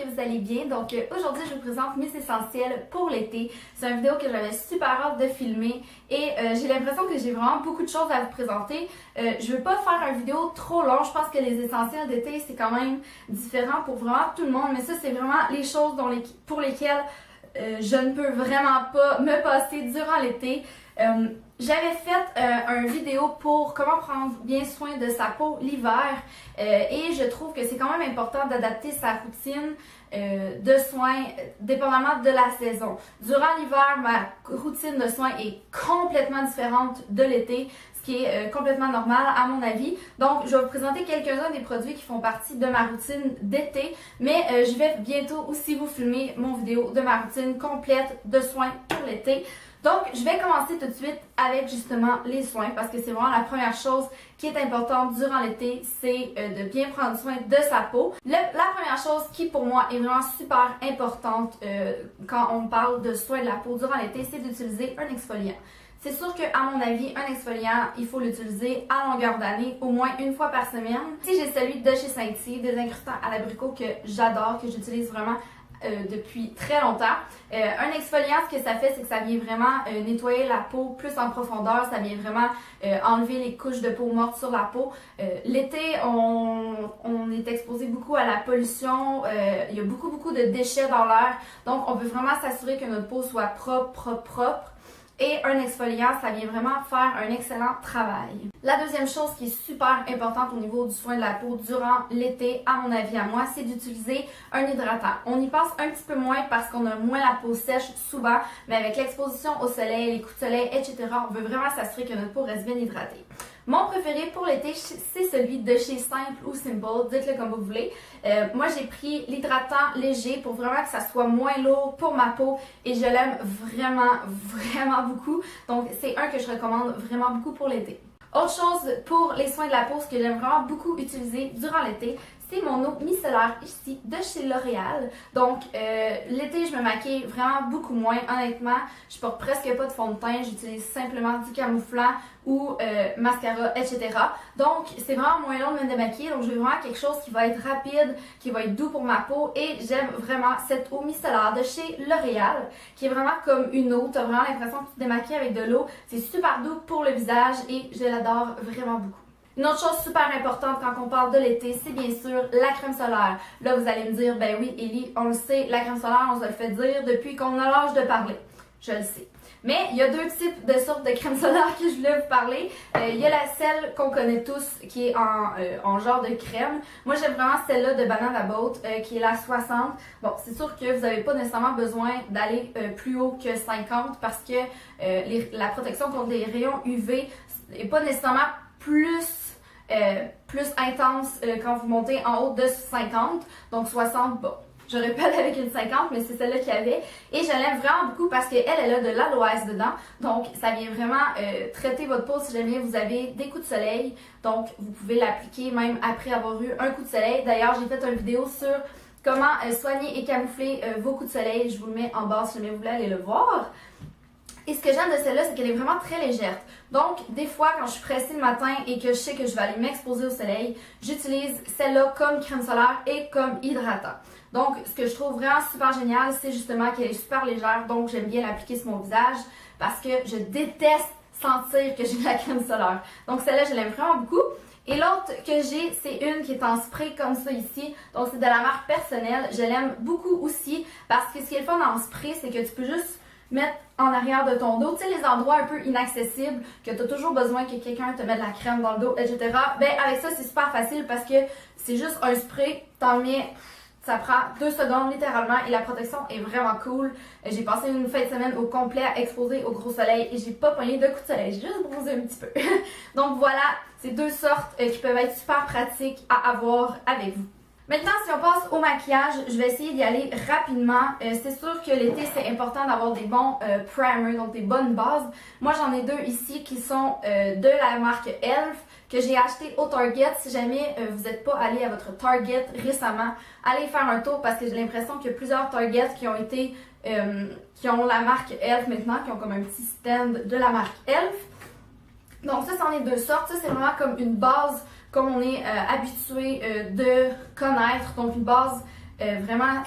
vous allez bien. Donc aujourd'hui, je vous présente mes essentiels pour l'été. C'est une vidéo que j'avais super hâte de filmer et j'ai l'impression que j'ai vraiment beaucoup de choses à vous présenter. Je veux pas faire une vidéo trop longue. Je pense que les essentiels d'été, c'est quand même différent pour vraiment tout le monde. Mais ça, c'est vraiment les choses pour lesquelles je ne peux vraiment pas me passer durant l'été. J'avais fait une vidéo pour comment prendre bien soin de sa peau l'hiver et je trouve que c'est quand même important d'adapter sa routine de soins dépendamment de la saison. Durant l'hiver, ma routine de soins est complètement différente de l'été, ce qui est complètement normal à mon avis. Donc, je vais vous présenter quelques-uns des produits qui font partie de ma routine d'été, mais je vais bientôt aussi vous filmer mon vidéo de ma routine complète de soins pour l'été. Donc, je vais commencer tout de suite avec justement les soins parce que c'est vraiment la première chose qui est importante durant l'été, c'est de bien prendre soin de sa peau. La première chose qui pour moi est vraiment super importante quand on parle de soins de la peau durant l'été, c'est d'utiliser un exfoliant. C'est sûr qu'à mon avis, un exfoliant, il faut l'utiliser à longueur d'année, au moins une fois par semaine. Si j'ai celui de chez Seinti, des incrustants à l'abricot que j'adore, que j'utilise vraiment depuis très longtemps. Un exfoliant, ce que ça fait, c'est que ça vient vraiment nettoyer la peau plus en profondeur, ça vient vraiment enlever les couches de peau morte sur la peau. L'été, on est exposé beaucoup à la pollution, il y a beaucoup de déchets dans l'air, donc on veut vraiment s'assurer que notre peau soit propre. Et un exfoliant, ça vient vraiment faire un excellent travail. La deuxième chose qui est super importante au niveau du soin de la peau durant l'été, à mon avis à moi, c'est d'utiliser un hydratant. On y pense un petit peu moins parce qu'on a moins la peau sèche souvent, mais avec l'exposition au soleil, les coups de soleil, etc., on veut vraiment s'assurer que notre peau reste bien hydratée. Mon préféré pour l'été, c'est celui de chez Simple ou Simple, dites-le comme vous voulez. Moi, j'ai pris l'hydratant léger pour vraiment que ça soit moins lourd pour ma peau et je l'aime vraiment beaucoup. Donc, c'est un que je recommande vraiment beaucoup pour l'été. Autre chose pour les soins de la peau, ce que j'aime vraiment beaucoup utiliser durant l'été, c'est mon eau micellaire ici de chez L'Oréal. Donc l'été, je me maquille vraiment beaucoup moins. Honnêtement, je porte presque pas de fond de teint. J'utilise simplement du camouflant ou mascara, etc. Donc c'est vraiment moins long de me démaquiller. Donc je veux vraiment quelque chose qui va être rapide, qui va être doux pour ma peau. Et j'aime vraiment cette eau micellaire de chez L'Oréal, qui est vraiment comme une eau. Tu as vraiment l'impression que tu te démaquilles avec de l'eau. C'est super doux pour le visage et je l'adore vraiment beaucoup. Une autre chose super importante quand on parle de l'été, c'est bien sûr la crème solaire. Là, vous allez me dire, ben oui, Ellie, on le sait, la crème solaire, on se le fait dire depuis qu'on a l'âge de parler. Je le sais. Mais il y a deux types de sortes de crème solaire que je voulais vous parler. Il y a celle qu'on connaît tous, qui est en genre de crème. Moi, j'aime vraiment celle-là de Banana Boat, qui est la 60. Bon, c'est sûr que vous n'avez pas nécessairement besoin d'aller plus haut que 50 parce que la protection contre les rayons UV n'est pas nécessairement plus intense quand vous montez en haut de 50, donc 60, bon, je répète avec une 50, mais c'est celle-là qu'il y avait, et je l'aime vraiment beaucoup parce qu'elle a de l'aloès dedans, donc ça vient vraiment traiter votre peau si jamais vous avez des coups de soleil, donc vous pouvez l'appliquer même après avoir eu un coup de soleil. D'ailleurs, j'ai fait une vidéo sur comment soigner et camoufler vos coups de soleil, je vous le mets en bas si jamais vous voulez aller le voir. Et ce que j'aime de celle-là, c'est qu'elle est vraiment très légère. Donc, des fois, quand je suis pressée le matin et que je sais que je vais aller m'exposer au soleil, j'utilise celle-là comme crème solaire et comme hydratant. Donc, ce que je trouve vraiment super génial, c'est justement qu'elle est super légère. Donc, j'aime bien l'appliquer sur mon visage parce que je déteste sentir que j'ai de la crème solaire. Donc, celle-là, je l'aime vraiment beaucoup. Et l'autre que j'ai, c'est une qui est en spray comme ça ici. Donc, c'est de la marque Personnelle. Je l'aime beaucoup aussi parce que ce qui est le fun en spray, c'est que tu peux juste mettre en arrière de ton dos, tu sais, les endroits un peu inaccessibles, que tu as toujours besoin que quelqu'un te mette de la crème dans le dos, etc. Ben, avec ça, c'est super facile parce que c'est juste un spray, t'en mets, ça prend 2 secondes littéralement et la protection est vraiment cool. J'ai passé une fin de semaine au complet à exposer au gros soleil et j'ai pas pogné de coups de soleil, j'ai juste bronzé un petit peu. Donc voilà, c'est deux sortes qui peuvent être super pratiques à avoir avec vous. Maintenant, si on passe au maquillage, je vais essayer d'y aller rapidement. C'est sûr que l'été, c'est important d'avoir des bons primers, donc des bonnes bases. Moi, j'en ai deux ici qui sont de la marque Elf, que j'ai acheté au Target. Si jamais vous n'êtes pas allé à votre Target récemment, allez faire un tour parce que j'ai l'impression qu'il y a plusieurs Target qui ont la marque Elf maintenant, qui ont comme un petit stand de la marque Elf. Donc ça, c'en est deux sortes. Ça, c'est vraiment comme une base comme on est habitué de connaître. Donc une base vraiment,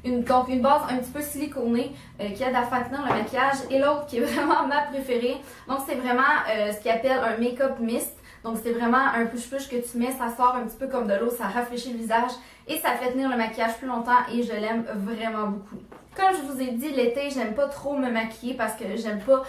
donc une base un petit peu siliconée qui aide à faire tenir le maquillage et l'autre qui est vraiment ma préférée. Donc c'est vraiment ce qu'ils appellent un make-up mist. Donc c'est vraiment un push-push que tu mets, ça sort un petit peu comme de l'eau, ça rafraîchit le visage et ça fait tenir le maquillage plus longtemps et je l'aime vraiment beaucoup. Comme je vous ai dit, l'été, j'aime pas trop me maquiller parce que j'aime pas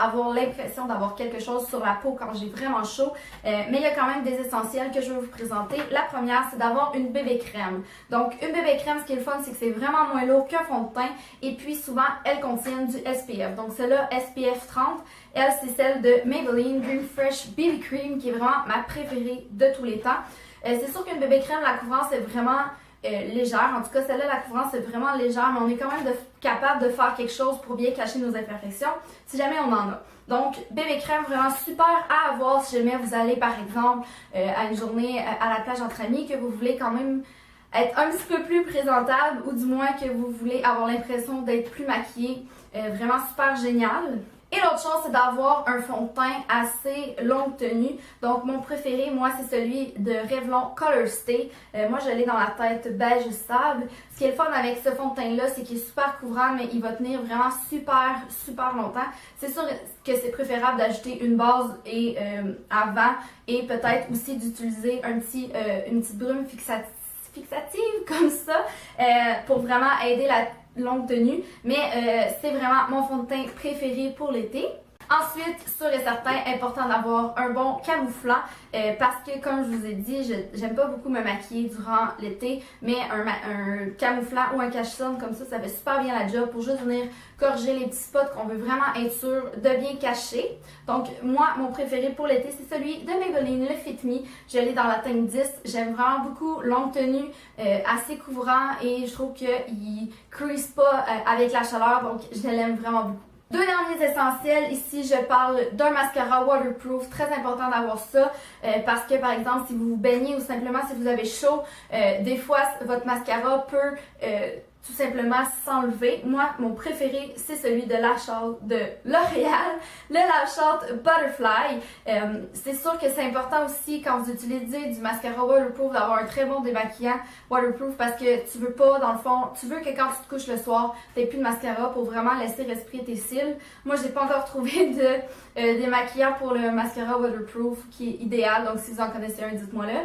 avoir l'impression d'avoir quelque chose sur la peau quand j'ai vraiment chaud. Mais il y a quand même des essentiels que je vais vous présenter. La première, c'est d'avoir une bébé crème. Donc, une bébé crème, ce qui est le fun, c'est que c'est vraiment moins lourd qu'un fond de teint. Et puis, souvent, elles contiennent du SPF. Donc, celle-là, SPF 30. Elle, c'est celle de Maybelline Dream Fresh BB Cream, qui est vraiment ma préférée de tous les temps. C'est sûr qu'une bébé crème, la couvrance est vraiment légère. En tout cas, celle-là, la couvrance est vraiment légère, mais on est quand même capable de faire quelque chose pour bien cacher nos imperfections, si jamais on en a. Donc, bébé crème, vraiment super à avoir si jamais vous allez, par exemple, à une journée à la plage entre amis, que vous voulez quand même être un petit peu plus présentable, ou du moins que vous voulez avoir l'impression d'être plus maquillée. Vraiment super génial. Et l'autre chose, c'est d'avoir un fond de teint assez longue tenue. Donc, mon préféré, moi, c'est celui de Revlon Color Stay. Moi, je l'ai dans la teinte beige sable. Ce qui est le fun avec ce fond de teint-là, c'est qu'il est super couvrant, mais il va tenir vraiment super longtemps. C'est sûr que c'est préférable d'ajouter une base et avant, et peut-être aussi d'utiliser une petite brume fixative comme ça pour vraiment aider la longue tenue, mais c'est vraiment mon fond de teint préféré pour l'été. Ensuite, sûr et certain, important d'avoir un bon camouflant parce que, comme je vous ai dit, j'aime pas beaucoup me maquiller durant l'été, mais un camouflant ou un cache-cerne comme ça fait super bien la job pour juste venir corriger les petits spots qu'on veut vraiment être sûr de bien cacher. Donc, moi, mon préféré pour l'été, c'est celui de Maybelline, le Fit Me. Je l'ai dans la teinte 10. J'aime vraiment beaucoup, longue tenue, assez couvrant et je trouve qu'il crease pas avec la chaleur, donc je l'aime vraiment beaucoup. Deux derniers essentiels, ici je parle d'un mascara waterproof, très important d'avoir ça parce que par exemple si vous vous baignez ou simplement si vous avez chaud, des fois votre mascara peut tout simplement s'enlever. Moi, mon préféré, c'est celui de de L'Oréal, le Lash Out Butterfly. C'est sûr que c'est important aussi quand vous utilisez du mascara waterproof d'avoir un très bon démaquillant waterproof parce que tu veux pas, dans le fond, tu veux que quand tu te couches le soir, t'aies plus de mascara pour vraiment laisser respirer tes cils. Moi, j'ai pas encore trouvé de démaquillant pour le mascara waterproof qui est idéal, donc si vous en connaissez un, dites-moi le.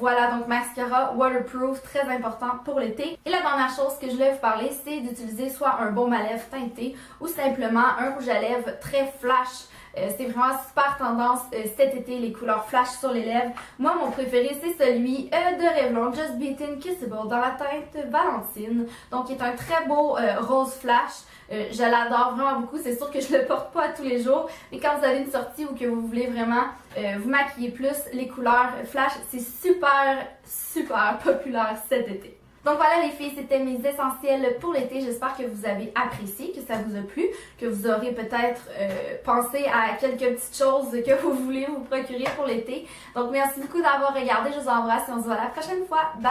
Voilà, donc mascara waterproof, très important pour l'été. Et la dernière chose que je voulais vous parler, c'est d'utiliser soit un baume à lèvres teinté ou simplement un rouge à lèvres très flash. C'est vraiment super tendance cet été, les couleurs flash sur les lèvres. Moi, mon préféré, c'est celui de Revlon, Just Beaten Kissable, dans la teinte Valentine. Donc, il est un très beau rose flash. Je l'adore vraiment beaucoup. C'est sûr que je le porte pas tous les jours, mais quand vous avez une sortie ou que vous voulez vraiment vous maquiller plus, les couleurs flash, c'est super populaire cet été. Donc voilà les filles, c'était mes essentiels pour l'été. J'espère que vous avez apprécié, que ça vous a plu, que vous aurez peut-être pensé à quelques petites choses que vous voulez vous procurer pour l'été. Donc merci beaucoup d'avoir regardé, je vous embrasse et on se voit la prochaine fois. Bye!